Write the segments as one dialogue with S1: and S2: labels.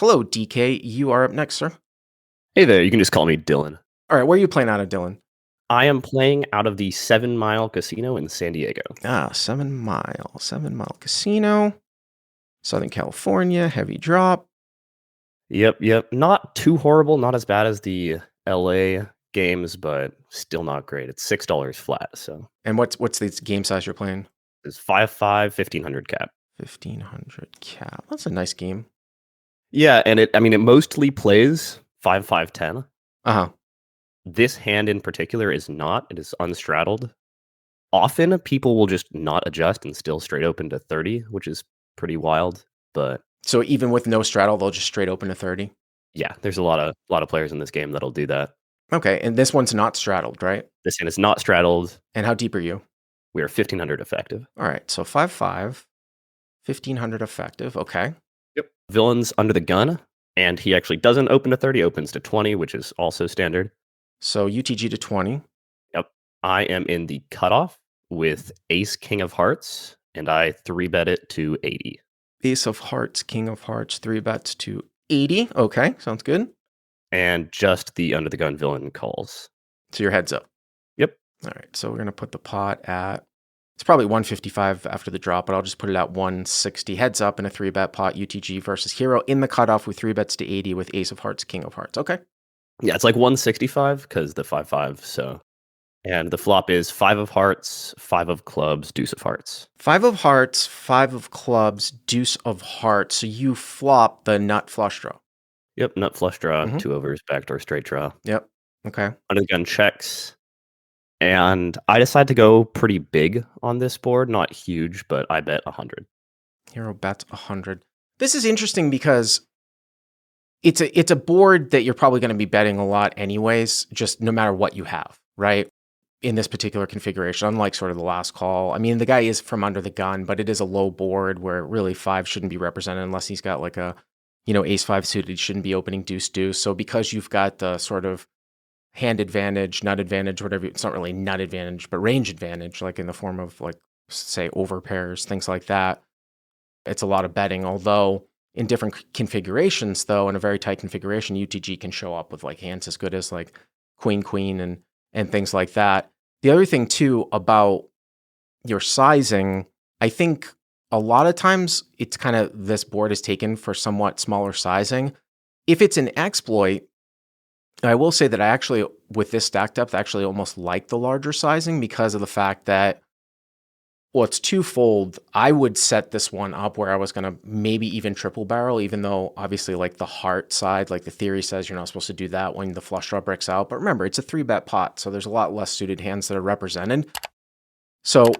S1: Hello, DK. You are up next, sir.
S2: Hey there, you can just call me Dylan.
S1: All right, where are you playing out of, Dylan?
S2: I am playing out of the 7 Mile Casino in San Diego.
S1: 7 Mile Casino, Southern California, heavy drop.
S2: Yep. Not too horrible, not as bad as the LA games, but still not great. It's $6 flat, so
S1: And what's the game size you're playing?
S2: it's 5.5, 1,500 cap.
S1: 1,500 cap. That's a nice game.
S2: Yeah, and it mostly plays 5-5-10.
S1: Uh-huh.
S2: This hand in particular is not. It is unstraddled. Often people will just not adjust and still straight open to 30, which is pretty wild, but
S1: So even with no straddle, they'll just straight open to 30?
S2: yeah, there's a lot of players in this game that'll do that.
S1: Okay, and this one's not straddled, right?
S2: This hand is not straddled.
S1: And how deep are you?
S2: We are 1,500 effective.
S1: All right, so 5.5, 1,500 effective. Okay.
S2: Yep. Villain's under the gun, and he actually doesn't open to 30, opens to 20, which is also standard.
S1: So UTG to 20.
S2: Yep. I am in the cutoff with Ace King of Hearts, and I 3-bet it to 80.
S1: Ace of Hearts, King of Hearts, 3 bets to 80. Okay, sounds good.
S2: And just the under the gun villain calls.
S1: So your heads up.
S2: Yep.
S1: All right, so we're going to put the pot at, it's probably 155 after the drop, but I'll just put it at 160. Heads up in a 3-bet pot, UTG versus Hero in the cutoff with 3 bets to 80 with Ace of Hearts, King of Hearts. Okay.
S2: Yeah, it's like 165 because the 5-5, so. And the flop is 5 of hearts, 5 of clubs, deuce of hearts.
S1: 5 of hearts, 5 of clubs, deuce of hearts. So you flop the nut flush draw.
S2: Yep, nut flush draw, 2 overs, backdoor straight draw.
S1: Yep. Okay.
S2: Under the gun checks. And I decided to go pretty big on this board, not huge, but I bet 100.
S1: Hero bets 100. This is interesting because it's a board that you're probably going to be betting a lot anyways, just no matter what you have, right? In this particular configuration, unlike sort of the last call. I mean, the guy is from under the gun, but it is a low board where really 5 shouldn't be represented unless he's got like a, ace 5 suited, he shouldn't be opening deuce deuce. So because you've got the sort of hand advantage, nut advantage, whatever, it's not really nut advantage, but range advantage, like in the form of like, say, over pairs, things like that. It's a lot of betting, although in different configurations, though, in a very tight configuration, UTG can show up with like hands as good as like queen, queen, and things like that. The other thing, too, about your sizing, I think a lot of times it's kind of this board is taken for somewhat smaller sizing. If it's an exploit, I will say that I actually, with this stack depth, actually almost like the larger sizing because of the fact that, well, it's twofold. I would set this one up where I was going to maybe even triple barrel, even though obviously like the heart side, like the theory says you're not supposed to do that when the flush draw breaks out. But remember, it's a 3-bet pot, so there's a lot less suited hands that are represented. So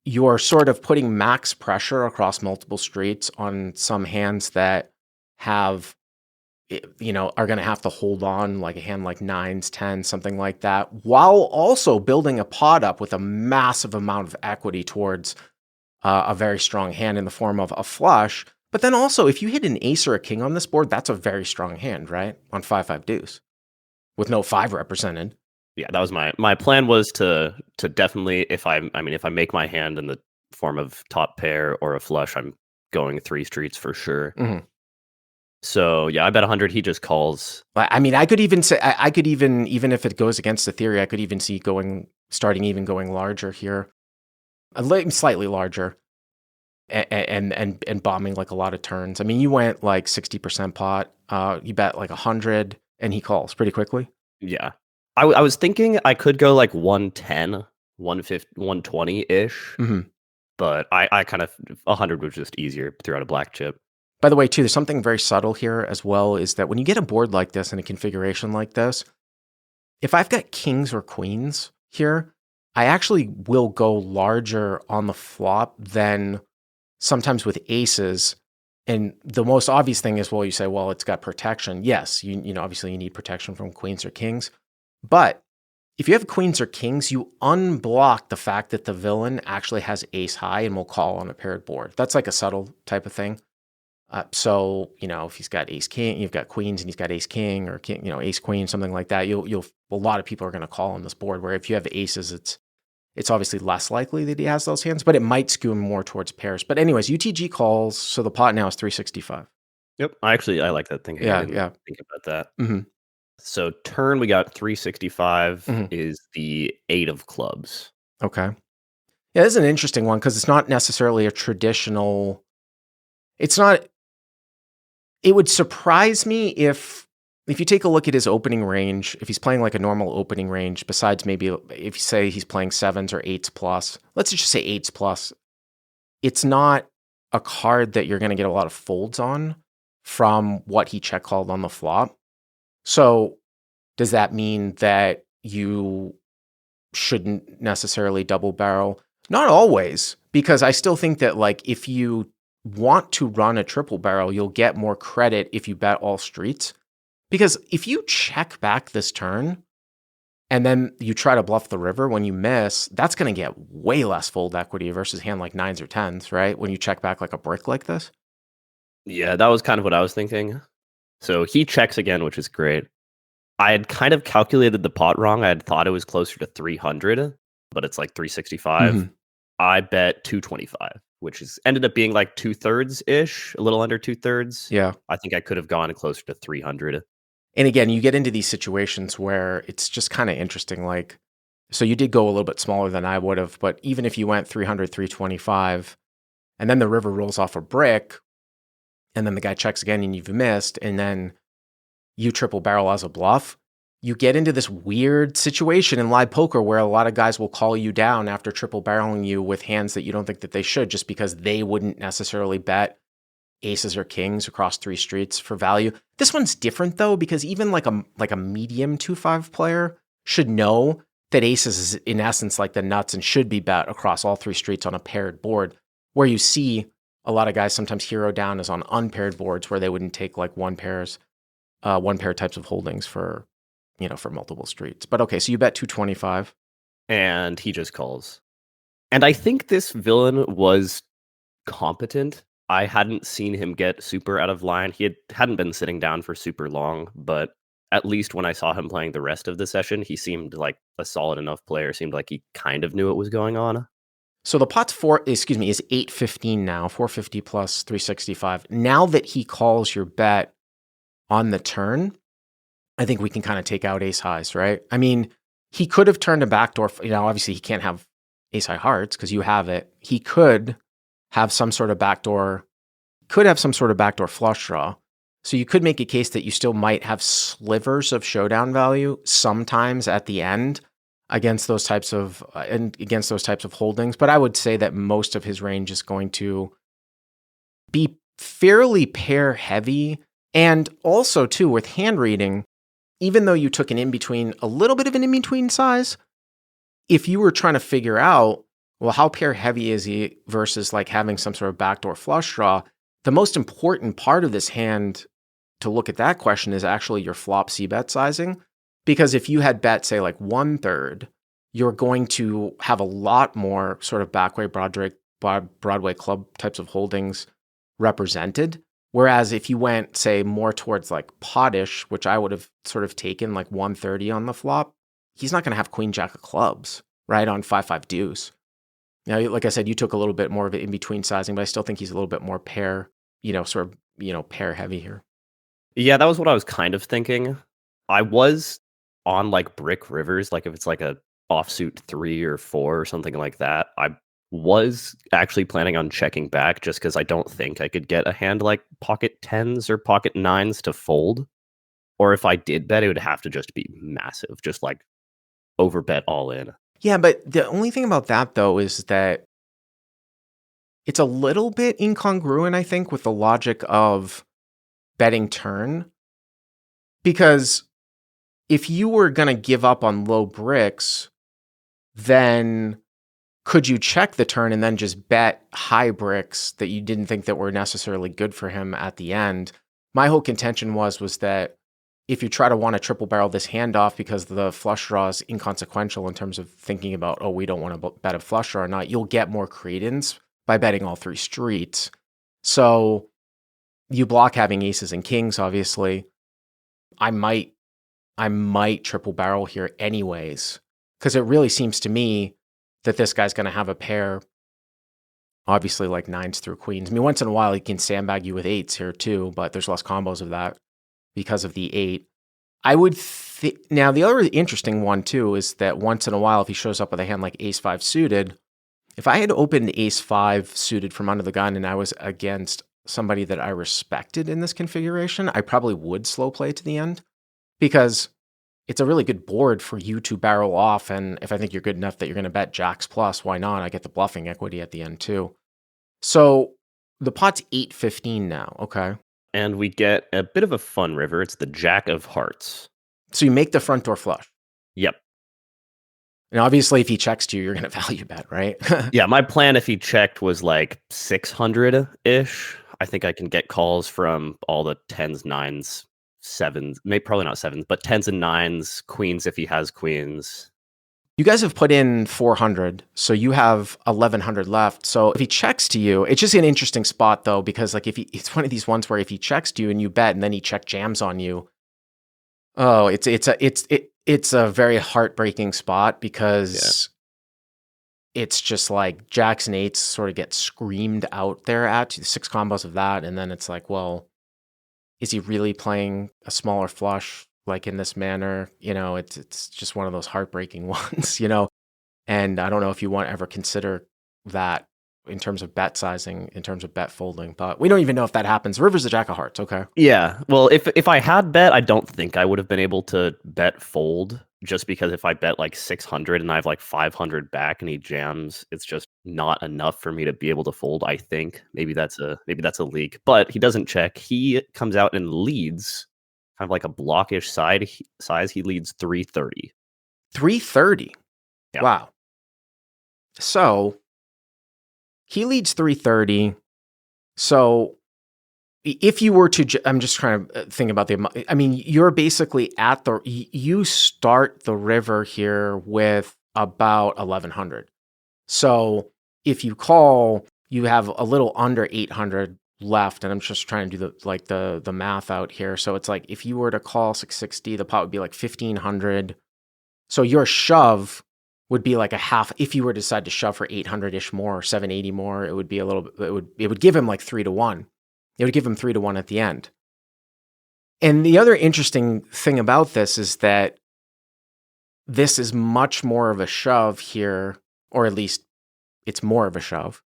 S1: you're sort of putting max pressure across multiple streets on some hands that have, are going to have to hold on, like a hand like 9s, 10s, something like that, while also building a pot up with a massive amount of equity towards a very strong hand in the form of a flush. But then also, if you hit an ace or a king on this board, that's a very strong hand, right? On 5-5 deuce with no 5 represented.
S2: Yeah, that was my plan was to definitely, if I make my hand in the form of top pair or a flush, I'm going 3 streets for sure.
S1: Mm-hmm.
S2: So yeah, I bet 100. He just calls.
S1: I mean, I could even say, even if it goes against the theory, I could even see going larger here, slightly larger, and bombing like a lot of turns. I mean, you went like 60% pot. You bet like 100, and he calls pretty quickly.
S2: Yeah, I was thinking I could go like 110, 150, 120 ish, but I kind of 100 was just easier throughout a black chip.
S1: By the way, too, there's something very subtle here as well, is that when you get a board like this and a configuration like this, if I've got kings or queens here, I actually will go larger on the flop than sometimes with aces. And the most obvious thing is, well, you say, well, it's got protection. Yes, obviously you need protection from queens or kings. But if you have queens or kings, you unblock the fact that the villain actually has ace high and will call on a paired board. That's like a subtle type of thing. So, if he's got ace king, you've got queens and he's got ace king or king, ace queen, something like that, a lot of people are going to call on this board, where if you have aces, it's obviously less likely that he has those hands, but it might skew him more towards pairs. But anyways, UTG calls. So the pot now is 365.
S2: Yep. I like that thinking. I
S1: Yeah,
S2: didn't
S1: yeah.
S2: think about that.
S1: Mhm,
S2: So turn, we got 365
S1: mhm.
S2: is the 8 of clubs.
S1: Okay. Yeah, this is an interesting one because it's not necessarily a traditional it's not it would surprise me if you take a look at his opening range, if he's playing like a normal opening range, besides maybe if you say he's playing sevens or eights plus, let's just say eights plus, it's not a card that you're going to get a lot of folds on from what he check called on the flop. So does that mean that you shouldn't necessarily double barrel? Not always, because I still think that like if you want to run a triple barrel, you'll get more credit if you bet all streets. Because if you check back this turn and then you try to bluff the river when you miss, that's going to get way less fold equity versus hand like nines or tens, right? When you check back like a brick like this.
S2: Yeah, that was kind of what I was thinking. So he checks again, which is great. I had kind of calculated the pot wrong. I had thought it was closer to 300, but it's like 365.
S1: Mhm.
S2: I bet 225, which is ended up being like 2/3 ish, a little under 2/3.
S1: Yeah.
S2: I think I could have gone closer to 300.
S1: And again, you get into these situations where it's just kind of interesting. Like, so you did go a little bit smaller than I would have, but even if you went 300, 325, and then the river rolls off a brick, and then the guy checks again and you've missed, and then you triple barrel as a bluff, you get into this weird situation in live poker where a lot of guys will call you down after triple barreling you with hands that you don't think that they should, just because they wouldn't necessarily bet aces or kings across three streets for value. This one's different though, because even like a medium 2-5 player should know that aces is in essence like the nuts and should be bet across all three streets on a paired board, where you see a lot of guys sometimes hero down is on unpaired boards where they wouldn't take like one pair types of holdings for, for multiple streets. But okay, so you bet 225.
S2: And he just calls. And I think this villain was competent. I hadn't seen him get super out of line. Hadn't been sitting down for super long, but at least when I saw him playing the rest of the session, he seemed like a solid enough player. Seemed like he kind of knew what was going on.
S1: So the pot's is 815 now, 450 plus 365. Now that he calls your bet on the turn, I think we can kind of take out ace highs, right? I mean, he could have turned a backdoor, obviously he can't have ace high hearts because you have it. He could have some sort of backdoor flush draw. So you could make a case that you still might have slivers of showdown value sometimes at the end against those types of holdings. But I would say that most of his range is going to be fairly pair heavy. And also too, with hand reading, even though you took a little bit of an in-between size, if you were trying to figure out, well, how pair heavy is he versus like having some sort of backdoor flush draw, the most important part of this hand to look at that question is actually your flop c-bet sizing. Because if you had bet, say, like 1/3, you're going to have a lot more sort of backway Broadway club types of holdings represented. Whereas if you went, say, more towards like potish, which I would have sort of taken like 130 on the flop, he's not going to have queen jack of clubs, right, on 5-5 deuce. Now, like I said, you took a little bit more of it in between sizing, but I still think he's a little bit more pair, pair heavy here.
S2: Yeah, that was what I was kind of thinking. I was on like brick rivers, like if it's like a offsuit 3 or 4 or something like that. I was actually planning on checking back just because I don't think I could get a hand like pocket tens or pocket nines to fold. Or if I did bet, it would have to just be massive, just like over bet all in.
S1: Yeah, but the only thing about that, though, is that it's a little bit incongruent, I think, with the logic of betting turn. Because if you were going to give up on low bricks, then could you check the turn and then just bet high bricks that you didn't think that were necessarily good for him at the end? My whole contention was that if you try to want to triple barrel this hand off because the flush draw is inconsequential in terms of thinking about, oh, we don't want to bet a flush draw or not, you'll get more credence by betting all three streets. So you block having aces and kings, obviously. I might triple barrel here anyways, because it really seems to me that this guy's going to have a pair Obviously, like nines through queens. I mean, once in a while, he can sandbag you with eights here too, but there's less combos of that because of the eight. I would now the other interesting one too is that once in a while, if he shows up with a hand like ace five suited, if I had opened ace five suited from under the gun and I was against somebody that I respected in this configuration, I probably would slow play to the end because it's a really good board for you to barrel off. And if I think you're good enough that you're going to bet jacks plus, why not? I get the bluffing equity at the end too. So the pot's 8-15 now. Okay.
S2: And we get a bit of a fun river. It's the Jack of Hearts.
S1: So you make the front door flush.
S2: Yep.
S1: And obviously, if he checks to you, you're going to value bet, right?
S2: Yeah, my plan if he checked was like 600-ish. I think I can get calls from all the tens, nines, sevens, maybe probably not sevens, but tens and nines, queens if he has queens.
S1: You guys have put in 400, so you have 1100 left. So if he checks to you, it's just an interesting spot though, because like it's one of these ones where if he checks to you and you bet, and then he check jams on you, oh, it's a very heartbreaking spot because it's just like jacks and eights sort of get screamed out there at you, 6 combos of that, and then it's like, well, is he really playing a smaller flush like in this manner? It's just one of those heartbreaking ones, and I don't know if you want to ever consider that in terms of bet sizing, in terms of bet folding, but we don't even know if that happens. River's the Jack of Hearts, okay?
S2: Yeah, well, if I had bet, I don't think I would have been able to bet fold, just because if I bet like 600 and I have like 500 back and he jams, it's just not enough for me to be able to fold. I think maybe that's a leak, but he doesn't check. He comes out and leads, kind of like a blockish size. He leads 330.
S1: 330.
S2: Yeah.
S1: Wow. So he leads 330. So if you were to, I'm just trying to think about you're basically you start the river here with about 1100. So if you call, you have a little under 800 left, and I'm just trying to do the math out here. So it's like if you were to call 660, the pot would be like 1500. So your shove would be like a half. If you were to decide to shove for 800-ish more or 780 more, it would be a little bit, it would give him like 3-1. It would give him 3-1 at the end. And the other interesting thing about this is that this is much more of a shove here, or at least it's more of a shove,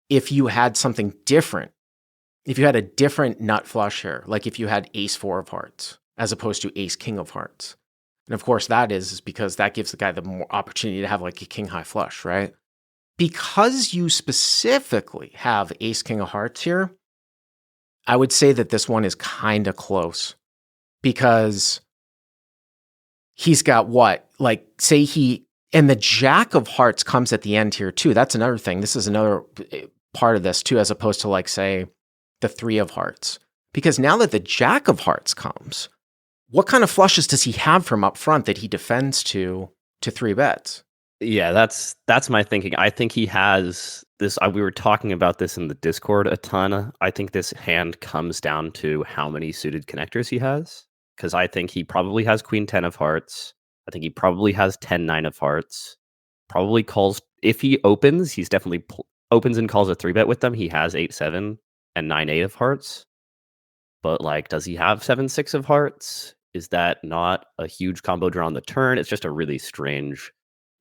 S1: if you had something different. If you had a different nut flush here, like if you had ace 4 of hearts as opposed to ace king of hearts. And of course that is because that gives the guy the more opportunity to have like a king high flush, right? Because you specifically have ace king of hearts here, I would say that this one is kind of close because he's got what? Like say and the jack of hearts comes at the end here too. That's another thing. This is another part of this too, as opposed to like say the 3 of hearts. Because now that the jack of hearts comes, what kind of flushes does he have from up front that he defends to 3 bets?
S2: Yeah, that's my thinking. I think he has this. We were talking about this in the Discord a ton. I think this hand comes down to how many suited connectors he has, because I think he probably has queen 10 of hearts. I think he probably has 10-9 of hearts. Probably calls, if he opens, he's definitely opens and calls a 3-bet with them. He has 8-7 and 9-8 of hearts. But like, does he have 7-6 of hearts? Is that not a huge combo draw on the turn? It's just a really strange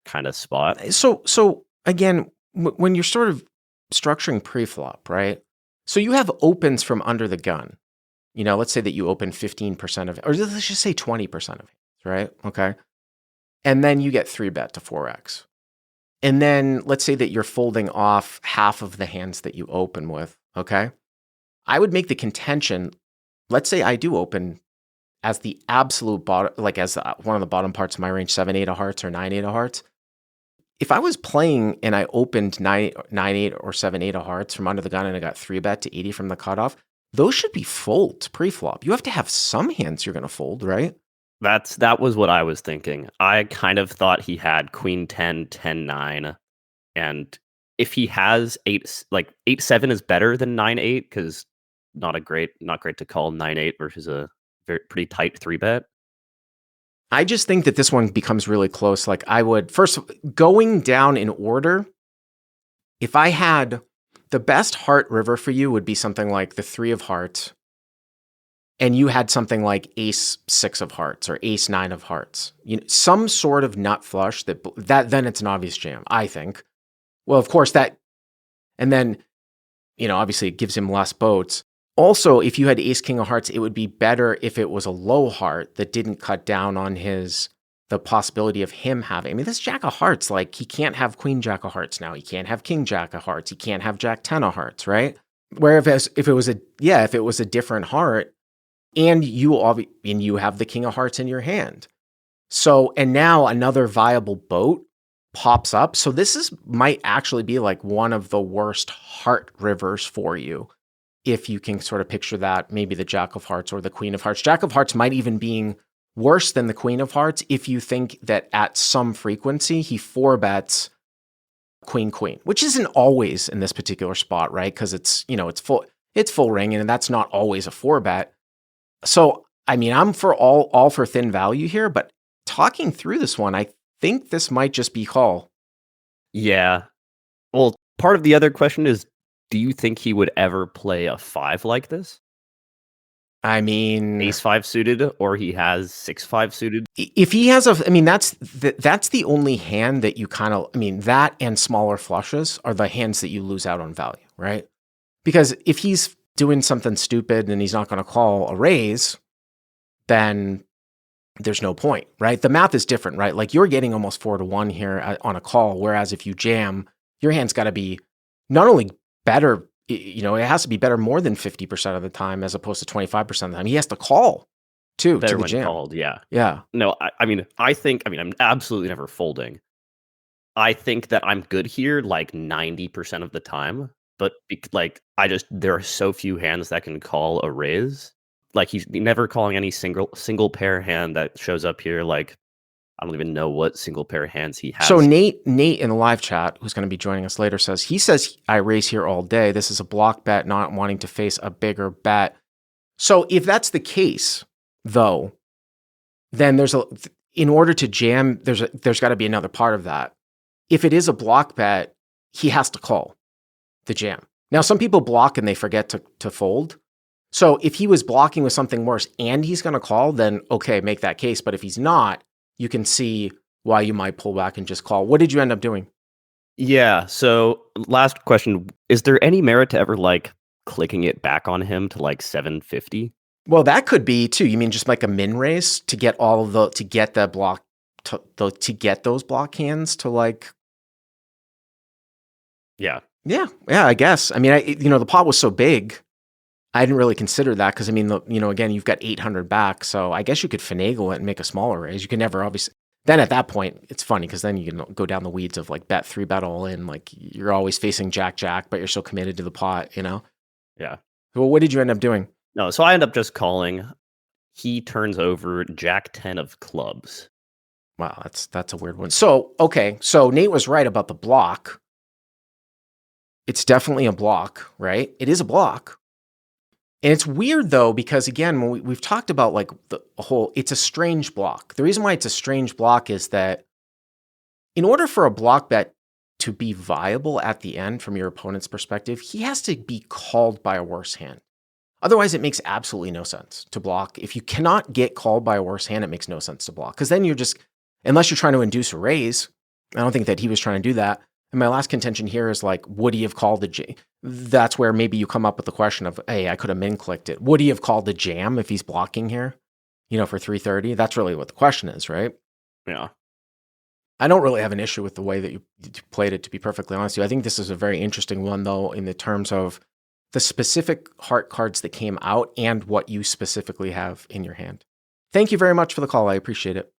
S2: kind of spot.
S1: So again, when you're sort of structuring preflop, right? So you have opens from under the gun. Let's say that you open 15% of it, or let's just say 20% of it, right? Okay. And then you get 3-bet to 4x. And then let's say that you're folding off half of the hands that you open with, okay? I would make the contention, let's say I do open as the absolute bottom, like as one of the bottom parts of my range, 7-8 of hearts or 9-8 of hearts. If I was playing and I opened 9-8 or 7-8 of hearts from under the gun and I got 3-bet to 80 from the cutoff, those should be folds pre-flop. You have to have some hands you're going to fold, right?
S2: That was what I was thinking. I kind of thought he had queen 10, 10-9, and if he has 8-7 is better than 9-8 because not great to call 9-8 versus a pretty tight 3-bet.
S1: I just think that this one becomes really close. Like I would first going down in order. If I had the best heart river for you would be something like the 3 of hearts, and you had something like ace 6 of hearts or ace 9 of hearts. Some sort of nut flush that then it's an obvious jam, I think. Well, of course that, and then, obviously it gives him less boats. Also, if you had ace king of hearts, it would be better if it was a low heart that didn't cut down on the possibility of him having. I mean, this jack of hearts, like he can't have queen jack of hearts now. He can't have king jack of hearts. He can't have jack 10 of hearts, right? Where if it was a different heart, and you have the king of hearts in your hand. So, and now another viable boat pops up. So this might actually be like one of the worst heart rivers for you. If you can sort of picture that, maybe the jack of hearts or the queen of hearts. Jack of hearts might even be worse than the queen of hearts if you think that at some frequency he 4-bets queen, which isn't always in this particular spot, right? Because it's full ring, and that's not always a 4-bet. So, I mean, I'm for all for thin value here, but talking through this one, I think this might just be call.
S2: Yeah. Well, part of the other question is, do you think he would ever play a 5 like this?
S1: I mean,
S2: ace 5 suited, or he has 6-5 suited?
S1: If he has that's the only hand that you kind of, that and smaller flushes are the hands that you lose out on value, right? Because if he's doing something stupid and he's not going to call a raise, then there's no point, right? The math is different, right? Like you're getting almost 4-1 here on a call, whereas if you jam, your hand's got to be not only better, it has to be better more than 50% of the time as opposed to 25% of the time. He has to call too
S2: Better
S1: to the
S2: when
S1: jam.
S2: called, yeah.
S1: Yeah.
S2: No, I think I'm absolutely never folding. I think that I'm good here like 90% of the time, but there are so few hands that can call a raise. Like he's never calling any single pair hand that shows up here. Like I don't even know what single pair hands he has.
S1: So Nate in the live chat, who's going to be joining us later, says I raise here all day. This is a block bet, not wanting to face a bigger bet. So if that's the case, though, then in order to jam, there's got to be another part of that. If it is a block bet, he has to call the jam. Now, some people block and they forget to fold. So if he was blocking with something worse and he's going to call, then okay, make that case. But if he's not, you can see why you might pull back and just call. What did you end up doing?
S2: Yeah. So last question, is there any merit to ever like clicking it back on him to like 750?
S1: Well, that could be too. You mean just like a min raise to get to get the block to get those block hands to like.
S2: Yeah.
S1: Yeah, I guess. I mean, the pot was so big, I didn't really consider that because again, you've got 800 back, so I guess you could finagle it and make a smaller raise. You can never obviously. Then at that point, it's funny because then you can go down the weeds of like bet 3-bet all in, like you're always facing jack, but you're so committed to the pot,
S2: Yeah.
S1: Well, what did you end up doing?
S2: No, so I end up just calling. He turns over jack 10 of clubs.
S1: Wow, that's a weird one. So okay, so Nate was right about the block. It's definitely a block, right? It is a block. And it's weird though, because again, when we've talked about like the whole, it's a strange block. The reason why it's a strange block is that in order for a block bet to be viable at the end from your opponent's perspective, he has to be called by a worse hand. Otherwise, it makes absolutely no sense to block. If you cannot get called by a worse hand, it makes no sense to block. Because then you're just, unless you're trying to induce a raise, I don't think that he was trying to do that. And my last contention here is like, would he have called the jam? That's where maybe you come up with the question of, hey, I could have min clicked it. Would he have called the jam if he's blocking here, for 330? That's really what the question is, right?
S2: Yeah.
S1: I don't really have an issue with the way that you played it, to be perfectly honest with you. I think this is a very interesting one, though, in the terms of the specific heart cards that came out and what you specifically have in your hand. Thank you very much for the call. I appreciate it.